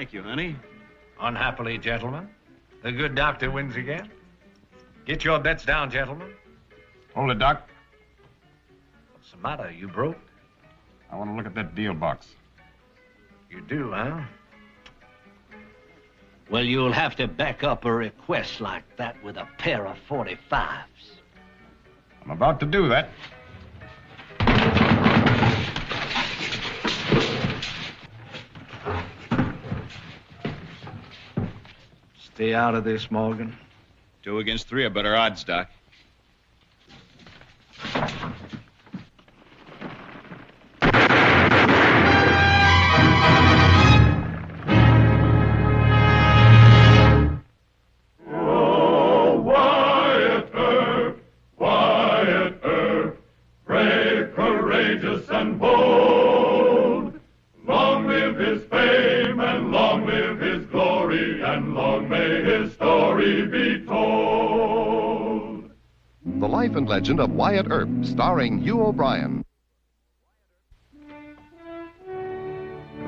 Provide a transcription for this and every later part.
Thank you, honey. Unhappily, gentlemen, the good doctor wins again. Get your bets down, gentlemen. Hold it, Doc. What's the matter? You broke? I want to look at that deal box. You do, huh? Well, you'll have to back up a request like that with a pair of 45s. I'm about to do that. Stay out of this, Morgan. 2 against 3 are better odds, Doc. Wyatt Earp, brave, courageous, and bold. Long live his fame, and long live his glory, and long may his story be told. The Life and Legend of Wyatt Earp, starring Hugh O'Brien.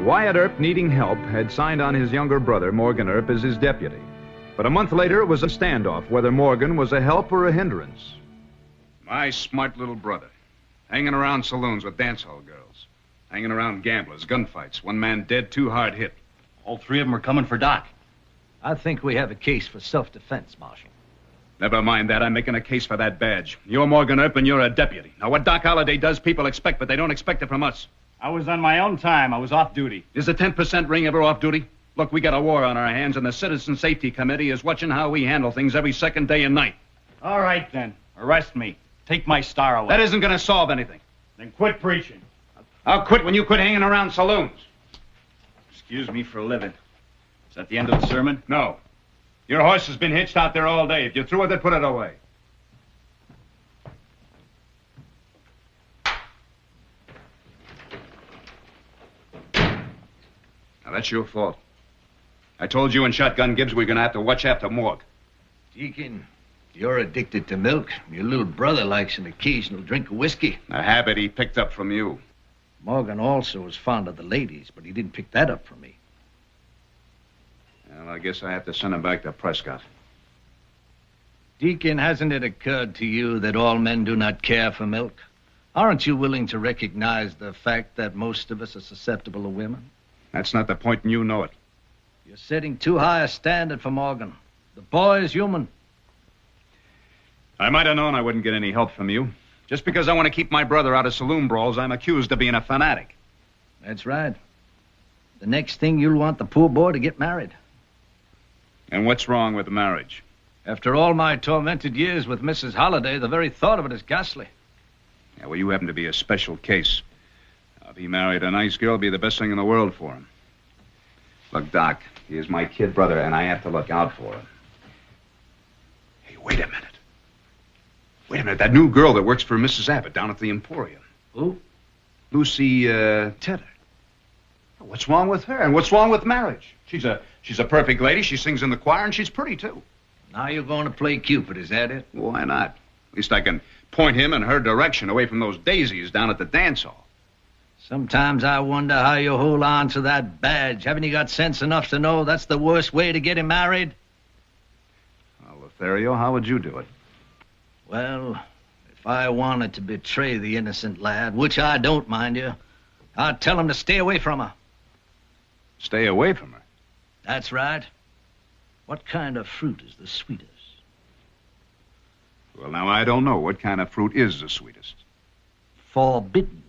Wyatt Earp, needing help, had signed on his younger brother, Morgan Earp, as his deputy. But a month later, it was a standoff whether Morgan was a help or a hindrance. My smart little brother. Hanging around saloons with dance hall girls. Hanging around gamblers, gunfights. 1 man dead, 2 hard hit. All 3 of them are coming for Doc. I think we have a case for self-defense, Marshal. Never mind that. I'm making a case for that badge. You're Morgan Earp and you're a deputy. Now, what Doc Holliday does, people expect, but they don't expect it from us. I was on my own time. I was off duty. Is the 10% ring ever off duty? Look, we got a war on our hands, and the Citizen Safety Committee is watching how we handle things every second day and night. All right, then. Arrest me. Take my star away. That isn't going to solve anything. Then quit preaching. I'll quit when you quit hanging around saloons. Excuse me for a living. Is that the end of the sermon? No. Your horse has been hitched out there all day. If you're through with it, put it away. Now, that's your fault. I told you and Shotgun Gibbs we're going to have to watch after Morg. Deacon, you're addicted to milk. Your little brother likes an occasional drink of whiskey. A habit he picked up from you. Morgan also was fond of the ladies, but he didn't pick that up from me. Well, I guess I have to send him back to Prescott. Deacon, hasn't it occurred to you that all men do not care for milk? Aren't you willing to recognize the fact that most of us are susceptible to women? That's not the point, and you know it. You're setting too high a standard for Morgan. The boy is human. I might have known I wouldn't get any help from you. Just because I want to keep my brother out of saloon brawls, I'm accused of being a fanatic. That's right. The next thing, you'll want the poor boy to get married. And what's wrong with marriage? After all my tormented years with Mrs. Holliday, the very thought of it is ghastly. Yeah, well, you happen to be a special case. If he married a nice girl, it'd be the best thing in the world for him. Look, Doc, he is my kid brother, and I have to look out for him. Hey, wait a minute. Wait a minute. That new girl that works for Mrs. Abbott down at the Emporium. Who? Lucy, Tedder. What's wrong with her? And what's wrong with marriage? She's a perfect lady. She sings in the choir, and she's pretty, too. Now you're going to play Cupid, is that it? Why not? At least I can point him in her direction away from those daisies down at the dance hall. Sometimes I wonder how you hold on to that badge. Haven't you got sense enough to know that's the worst way to get him married? Well, Lothario, how would you do it? Well, if I wanted to betray the innocent lad, which I don't, mind you, I'd tell him to stay away from her. Stay away from her? That's right. What kind of fruit is the sweetest? Well, now, I don't know. What kind of fruit is the sweetest? Forbidden.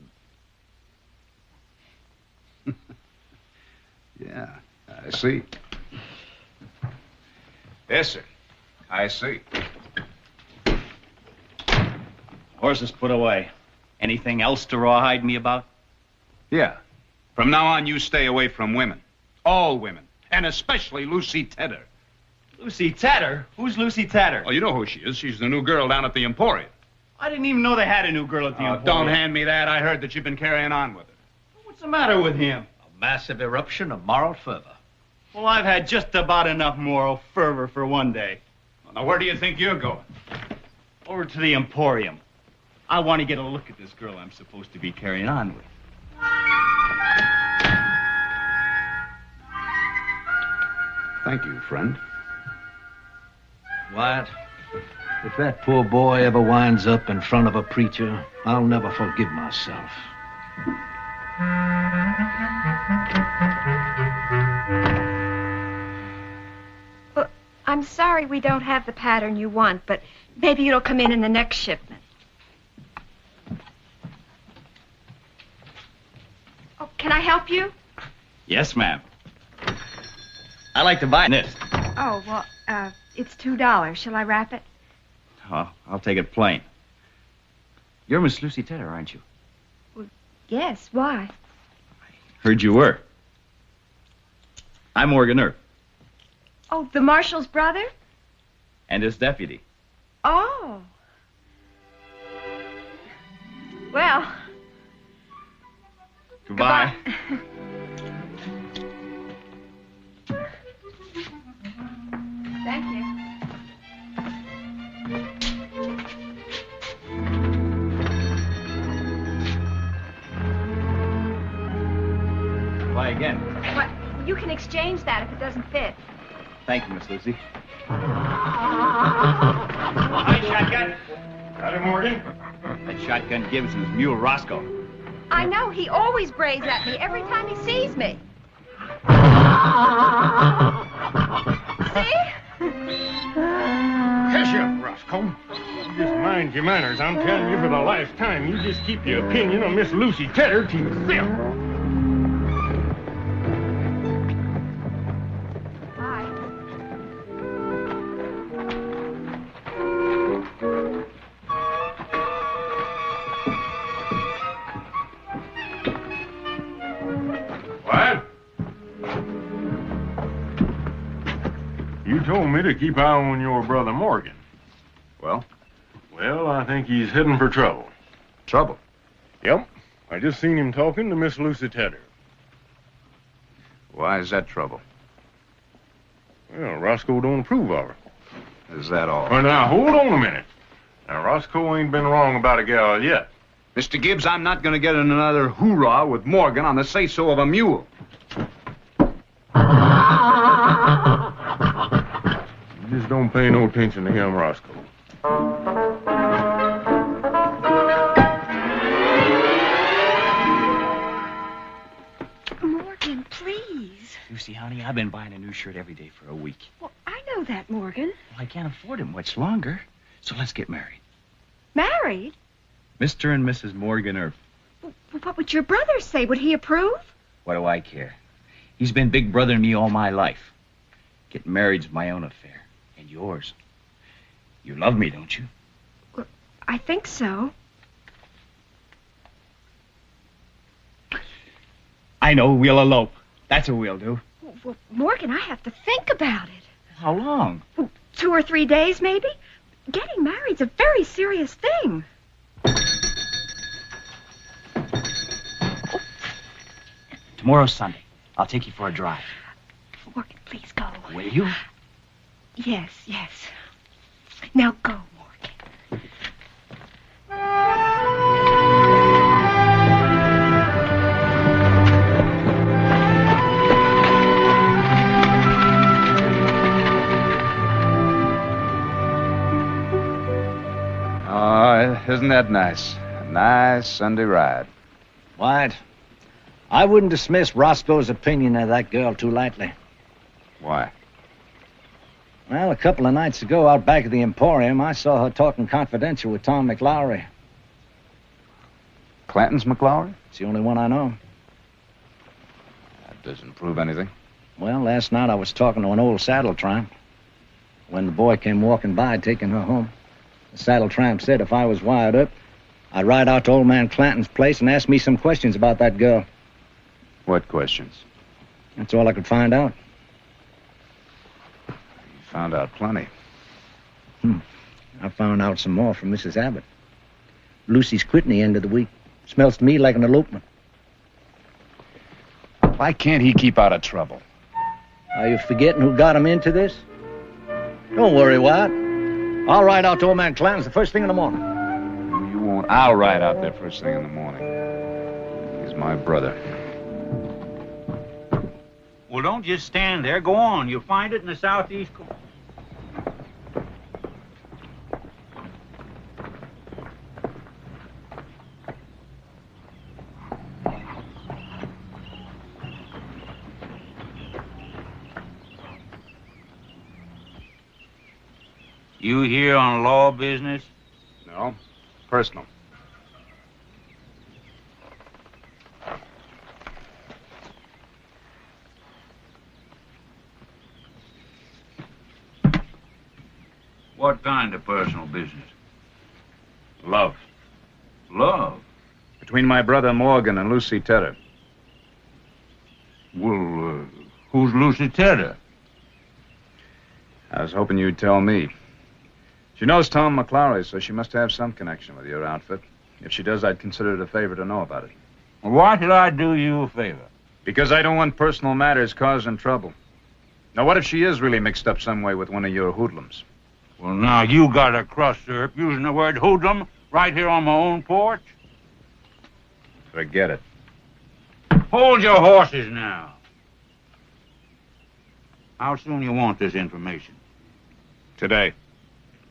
Yeah, I see. Yes, sir. I see. Horses put away. Anything else to rawhide me about? Yeah. From now on, you stay away from women. All women. And especially Lucy Tedder. Lucy Tedder? Who's Lucy Tedder? Oh, you know who she is. She's the new girl down at the Emporium. I didn't even know they had a new girl at the Emporium. Don't hand me that. I heard that you've been carrying on with her. What's the matter with him? A massive eruption of moral fervor. Well, I've had just about enough moral fervor for one day. Well, now, where do you think you're going? Over to the Emporium. I want to get a look at this girl I'm supposed to be carrying on with. Thank you, friend. Wyatt, if that poor boy ever winds up in front of a preacher, I'll never forgive myself. Well, I'm sorry we don't have the pattern you want, but maybe it'll come in the next shipment. Oh, can I help you? Yes, ma'am. I'd like to buy this. Oh, well, it's $2. Shall I wrap it? Oh, I'll take it plain. You're Miss Lucy Tedder, aren't you? Yes, why? Heard you were. I'm Morgan Earp. Oh, the marshal's brother? And his deputy. Oh. Well. Goodbye. Thank you. Why again? What? You can exchange that if it doesn't fit. Thank you, Miss Lucy. Hi, shotgun. Howdy, Morgan. That shotgun Gibson's mule Roscoe. I know. He always brays at me every time he sees me. See? Hush up, Roscoe. Just mind your manners. I'm telling you for the last time. You just keep your opinion on Miss Lucy Tedder to yourself. Hi. What? You told me to keep eye on your brother Morgan. Well? Well, I think he's heading for trouble. Trouble. Yep. I just seen him talking to Miss Lucy Tedder. Why is that trouble? Well, Roscoe don't approve of her. Is that all? Well, now, hold on a minute. Now, Roscoe ain't been wrong about a gal yet. Mr. Gibbs, I'm not going to get in another hoorah with Morgan on the say-so of a mule. You just don't pay no attention to him, Roscoe. Morgan, please. Lucy, honey, I've been buying a new shirt every day for a week. Well, I know that, Morgan. Well, I can't afford it much longer, so let's get married. Married? Mr. and Mrs. Morgan Earp. Well, what would your brother say? Would he approve? What do I care? He's been big brother to me all my life. Getting married's my own affair, and yours. You love me, don't you? Well, I think so. I know, we'll elope. That's what we'll do. Well, Morgan, I have to think about it. How long? Well, 2 or 3 days, maybe. Getting married's a very serious thing. Tomorrow's Sunday. I'll take you for a drive. Morgan, please go. Will you? Yes, yes. Now go, Morgan. Oh, isn't that nice? A nice Sunday ride. Wyatt, I wouldn't dismiss Roscoe's opinion of that girl too lightly. Why? Well, a couple of nights ago, out back at the Emporium, I saw her talking confidential with Tom McLowry. Clanton's McLaury? It's the only one I know. That doesn't prove anything. Well, last night I was talking to an old saddle tramp. When the boy came walking by, taking her home, the saddle tramp said if I was Wyatt Earp, I'd ride out to old man Clanton's place and ask me some questions about that girl. What questions? That's all I could find out. You found out plenty. I found out some more from Mrs. Abbott. Lucy's quitting the end of the week. Smells to me like an elopement. Why can't he keep out of trouble? Are you forgetting who got him into this? Don't worry, Wyatt. I'll ride out to old man Clanton's the first thing in the morning. You won't. I'll ride out there first thing in the morning. He's my brother. Well, don't just stand there. Go on. You'll find it in the southeast corner. You here on law business? No, personal. What kind of personal business? Love. Love? Between my brother Morgan and Lucy Tedder. Well, who's Lucy Tedder? I was hoping you'd tell me. She knows Tom McClary, so she must have some connection with your outfit. If she does, I'd consider it a favor to know about it. Why should I do you a favor? Because I don't want personal matters causing trouble. Now, what if she is really mixed up some way with one of your hoodlums? Well, now, you got a crust, Earp, using the word hoodlum right here on my own porch. Forget it. Hold your horses now. How soon you want this information? Today.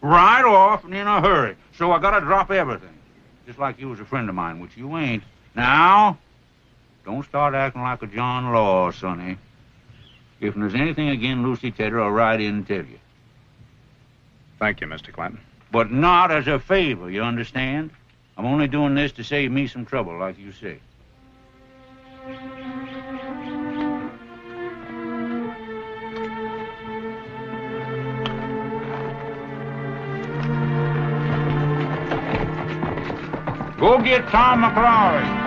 Right off and in a hurry. So I gotta drop everything. Just like you was a friend of mine, which you ain't. Now, don't start acting like a John Law, sonny. If there's anything again Lucy Tedder, I'll ride in and tell you. Thank you, Mr. Clanton. But not as a favor, you understand? I'm only doing this to save me some trouble, like you say. Go get Tom McClary.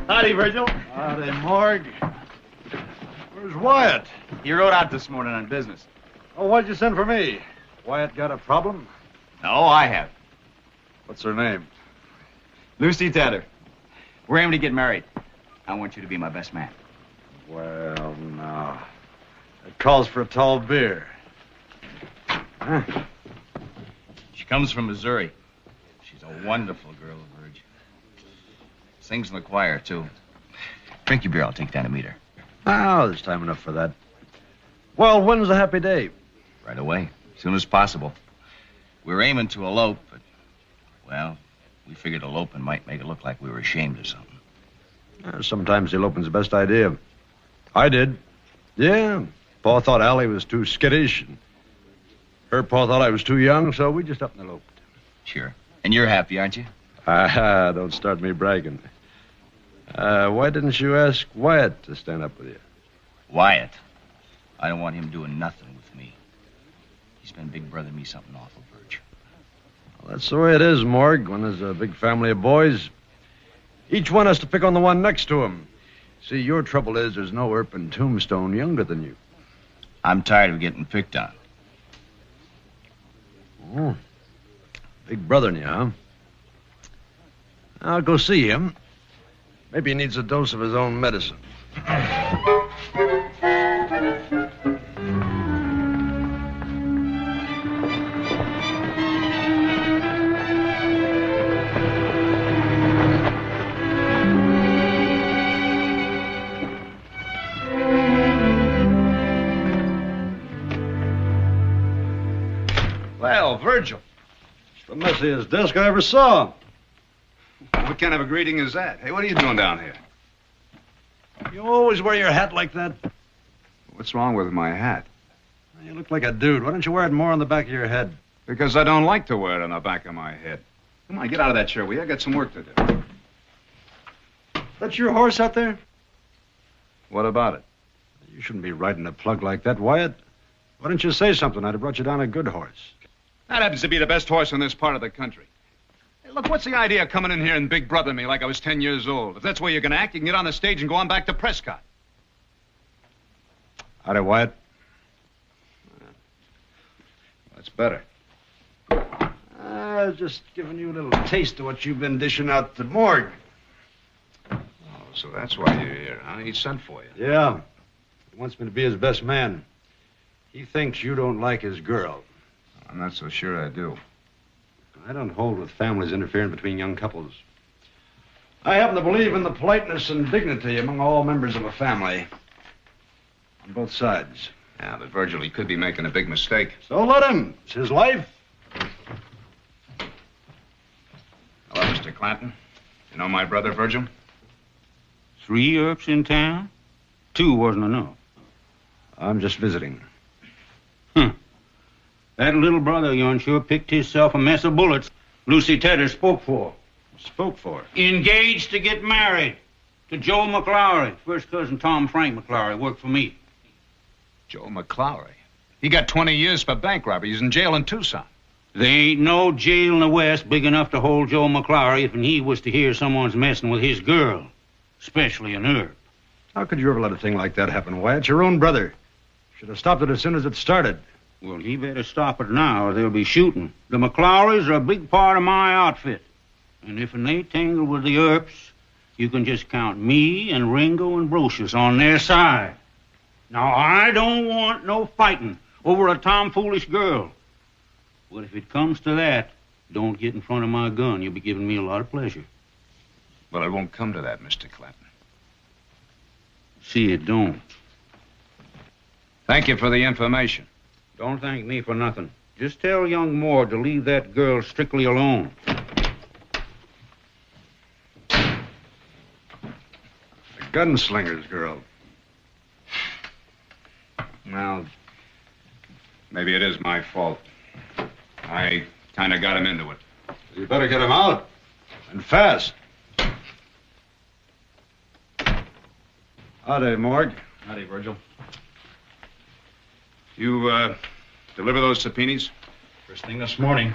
Howdy, Virgil. Howdy, Morg. Where's Wyatt? He rode out this morning on business. Oh, why'd you send for me? Wyatt got a problem? No, I have. What's her name? Lucy Tedder. We're aiming to get married. I want you to be my best man. Well, no. It calls for a tall beer. Huh? She comes from Missouri. She's a wonderful girl, Virg. Sings in the choir, too. Drink your beer, I'll take you down to meet her. Oh, there's time enough for that. Well, when's the happy day? Right away, as soon as possible. We were aiming to elope, but, well, we figured eloping might make it look like we were ashamed of something. Sometimes eloping's the best idea. I did. Yeah. Pa thought Allie was too skittish, and her pa thought I was too young, so we just up and eloped. Sure. And you're happy, aren't you? Don't start me bragging. Why didn't you ask Wyatt to stand up with you? Wyatt? I don't want him doing nothing with me. He's been big brother me something awful, Virg. Well, that's the way it is, Morg, when there's a big family of boys. Each one has to pick on the one next to him. See, your trouble is there's no Earp and Tombstone younger than you. I'm tired of getting picked on. Oh, big brother in you, huh? I'll go see him. Maybe he needs a dose of his own medicine. Well, Virgil. It's the messiest desk I ever saw. What kind of a greeting is that? Hey, what are you doing down here? You always wear your hat like that? What's wrong with my hat? You look like a dude. Why don't you wear it more on the back of your head? Because I don't like to wear it on the back of my head. Come on, get out of that chair, will you? I got some work to do. That's your horse out there? What about it? You shouldn't be riding a plug like that, Wyatt. Why didn't you say something? I'd have brought you down a good horse. That happens to be the best horse in this part of the country. Hey, look, what's the idea of coming in here and big brother me like I was 10 years old? If that's the way you're going to act, you can get on the stage and go on back to Prescott. Howdy, Wyatt. That's better. I was just giving you a little taste of what you've been dishing out to Morg. Oh, so that's why you're here, huh? He sent for you. Yeah. He wants me to be his best man. He thinks you don't like his girl. I'm not so sure I do. I don't hold with families interfering between young couples. I happen to believe in the politeness and dignity among all members of a family. On both sides. Yeah, but Virgil, he could be making a big mistake. So let him. It's his life. Hello, Mr. Clanton. You know my brother, Virgil? 3 Earps in town? 2 wasn't enough. I'm just visiting. That little brother of yours sure picked himself a mess of bullets Lucy Tedder spoke for. Spoke for? Engaged to get married to Joe McLaury. First cousin Tom Frank McLaury worked for me. Joe McLaury? He got 20 years for bank robbery. He's in jail in Tucson. There ain't no jail in the West big enough to hold Joe McLaury if he was to hear someone's messing with his girl, especially an Earp. How could you ever let a thing like that happen, Wyatt? Your own brother. Should have stopped it as soon as it started. Well, he better stop it now or they'll be shooting. The McLaurys are a big part of my outfit. And if they tangle with the Earps, you can just count me and Ringo and Brocious on their side. Now, I don't want no fighting over a tomfoolish girl. But if it comes to that, don't get in front of my gun. You'll be giving me a lot of pleasure. Well, it won't come to that, Mr. Clanton. See, it don't. Thank you for the information. Don't thank me for nothing. Just tell young Moore to leave that girl strictly alone. The gunslinger's girl. Well, maybe it is my fault. I kind of got him into it. You better get him out. And fast. Howdy, Morg. Howdy, Virgil. You, deliver those subpoenas? First thing this morning.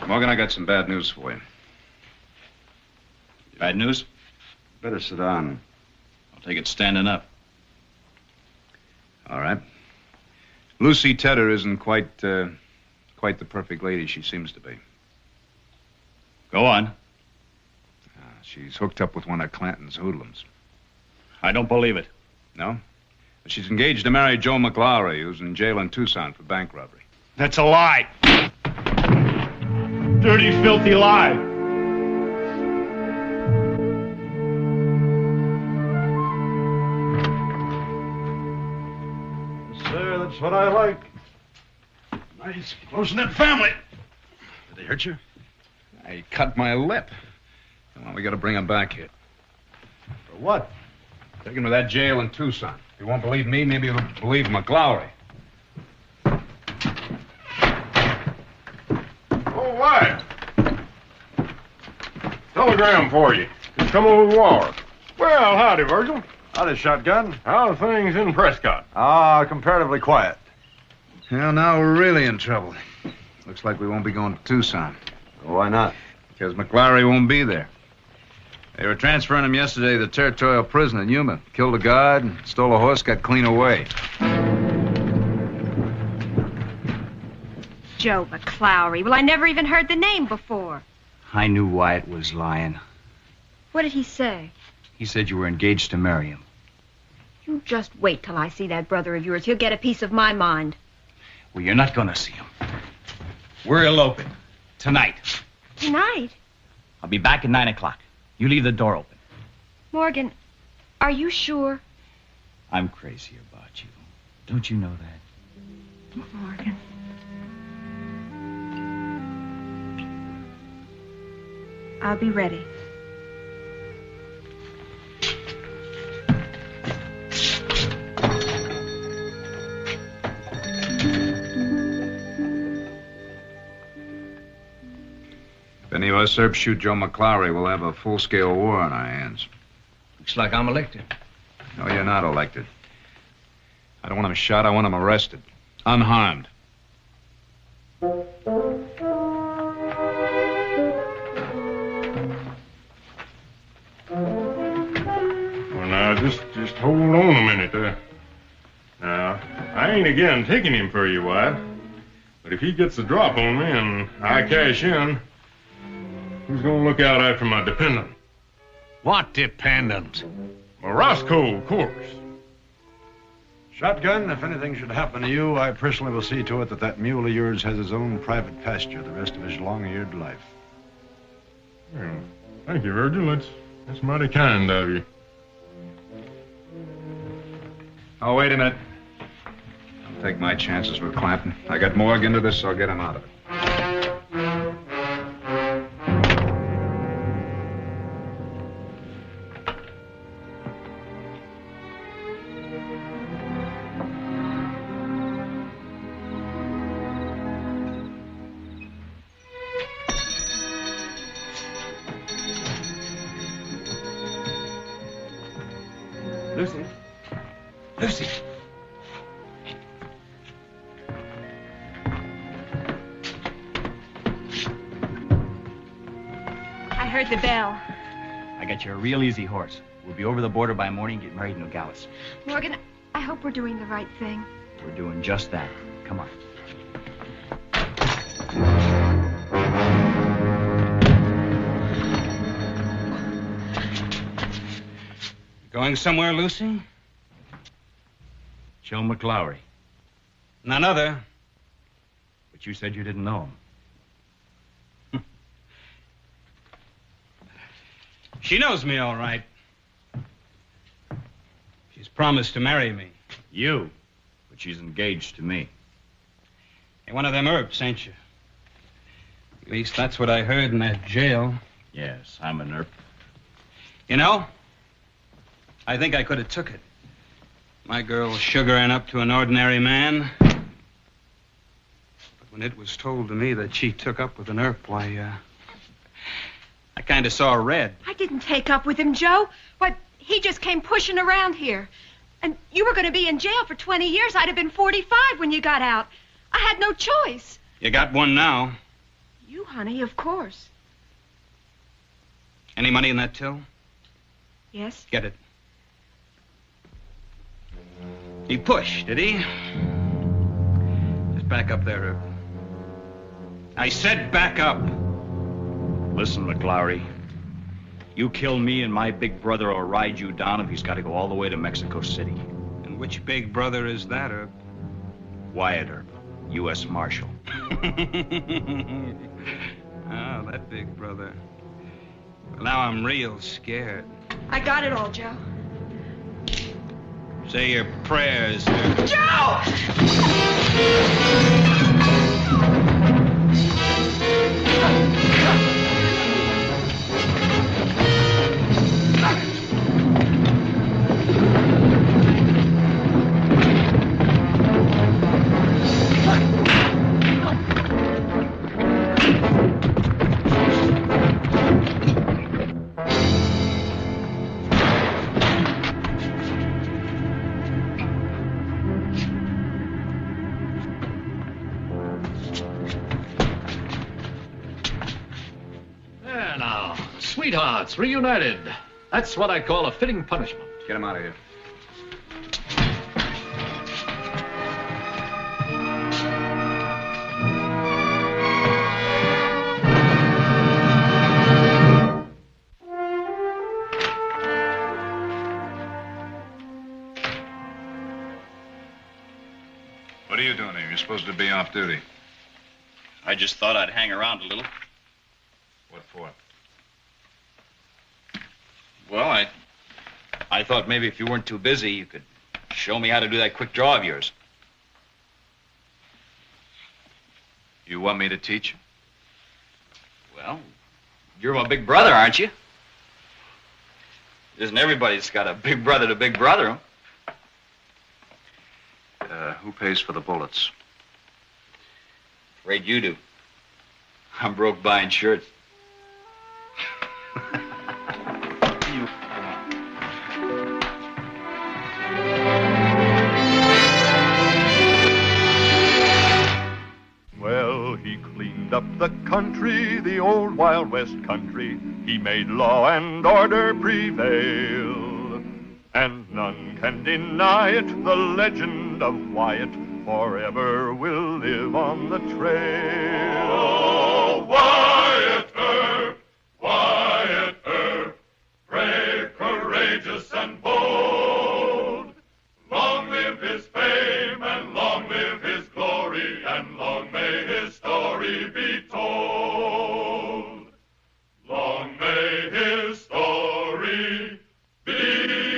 Morgan, I got some bad news for you. Bad news? Better sit down. I'll take it standing up. All right. Lucy Tedder isn't quite the perfect lady she seems to be. Go on. She's hooked up with one of Clanton's hoodlums. I don't believe it. No? But she's engaged to marry Joe McLaury, who's in jail in Tucson for bank robbery. That's a lie. Dirty, filthy lie. Sir, that's what I like. Nice, close-knit family. Did they hurt you? He cut my lip. Come on, we got to bring him back here. For what? Take him to that jail in Tucson. If you won't believe me, maybe you'll believe McLaury. Oh, Wyatt. Telegram for you. Just come over the wire. Well, howdy, Virgil. Howdy, Shotgun. How are things in Prescott? Comparatively quiet. Well, now we're really in trouble. Looks like we won't be going to Tucson. Why not? Because McLaury won't be there. They were transferring him yesterday to the territorial prison in Yuma. Killed a guard, stole a horse, got clean away. Joe McLaury. Well, I never even heard the name before. I knew Wyatt was lying. What did he say? He said you were engaged to marry him. You just wait till I see that brother of yours. He'll get a piece of my mind. Well, you're not going to see him. We're eloping. Tonight. Tonight? I'll be back at 9 o'clock. You leave the door open. Morgan, are you sure? I'm crazy about you. Don't you know that? Morgan. I'll be ready. If any of us Earps shoot Joe McLaury, we'll have a full-scale war on our hands. Looks like I'm elected. No, you're not elected. I don't want him shot. I want him arrested. Unharmed. Well, now, just hold on a minute there. Now, I ain't again taking him for you, Wyatt. But if he gets the drop on me and I cash in, who's gonna look out after my dependent? What dependent? Well, Roscoe, of course. Shotgun, if anything should happen to you, I personally will see to it that that mule of yours has his own private pasture the rest of his long-eared life. Well, thank you, Virgil. That's mighty kind of you. Oh, wait a minute. I'll take my chances with Clanton. I got Morgan into this, so I'll get him out of it. Lucy. Lucy. I heard the bell. I got you a real easy horse. We'll be over the border by morning and get married in Nogales. Morgan, I hope we're doing the right thing. We're doing just that. Come on. Going somewhere, Lucy? Joe McLowry. None other. But you said you didn't know him. She knows me all right. She's promised to marry me. You. But she's engaged to me. You're one of them Earps, ain't you? At least that's what I heard in that jail. Yes, I'm an Earp. You know, I think I could have took it. My girl sugaring up to an ordinary man. But when it was told to me that she took up with an Earp, why, I kind of saw red. I didn't take up with him, Joe. Why, he just came pushing around here. And you were going to be in jail for 20 years. I'd have been 45 when you got out. I had no choice. You got one now. You, honey, of course. Any money in that till? Yes. Get it. He pushed, did he? Just back up there, Earp. I said back up. Listen, McLowry. You kill me and my big brother will ride you down if he's got to go all the way to Mexico City. And which big brother is that, Earp? Wyatt Earp, U.S. Marshal. Oh, that big brother. Well, now I'm real scared. I got it all, Joe. Say your prayers, Earp. Joe! There now, sweethearts reunited. That's what I call a fitting punishment. Get him out of here. What are you doing here? You're supposed to be off duty. I just thought I'd hang around a little. What for? Well, I thought maybe if you weren't too busy, you could show me how to do that quick draw of yours. You want me to teach? Well, you're my big brother, aren't you? Isn't everybody that's got a big brother to big brother? Who pays for the bullets? Afraid you do. I'm broke buying shirts. Well, he cleaned up the country, the old Wild West country. He made law and order prevail. And none can deny it, the legend of Wyatt forever will live. live on the trail. Oh, Wyatt Earp, Wyatt Earp, brave, courageous, and bold. Long live his fame, and long live his glory, and long may his story be told. Long may his story be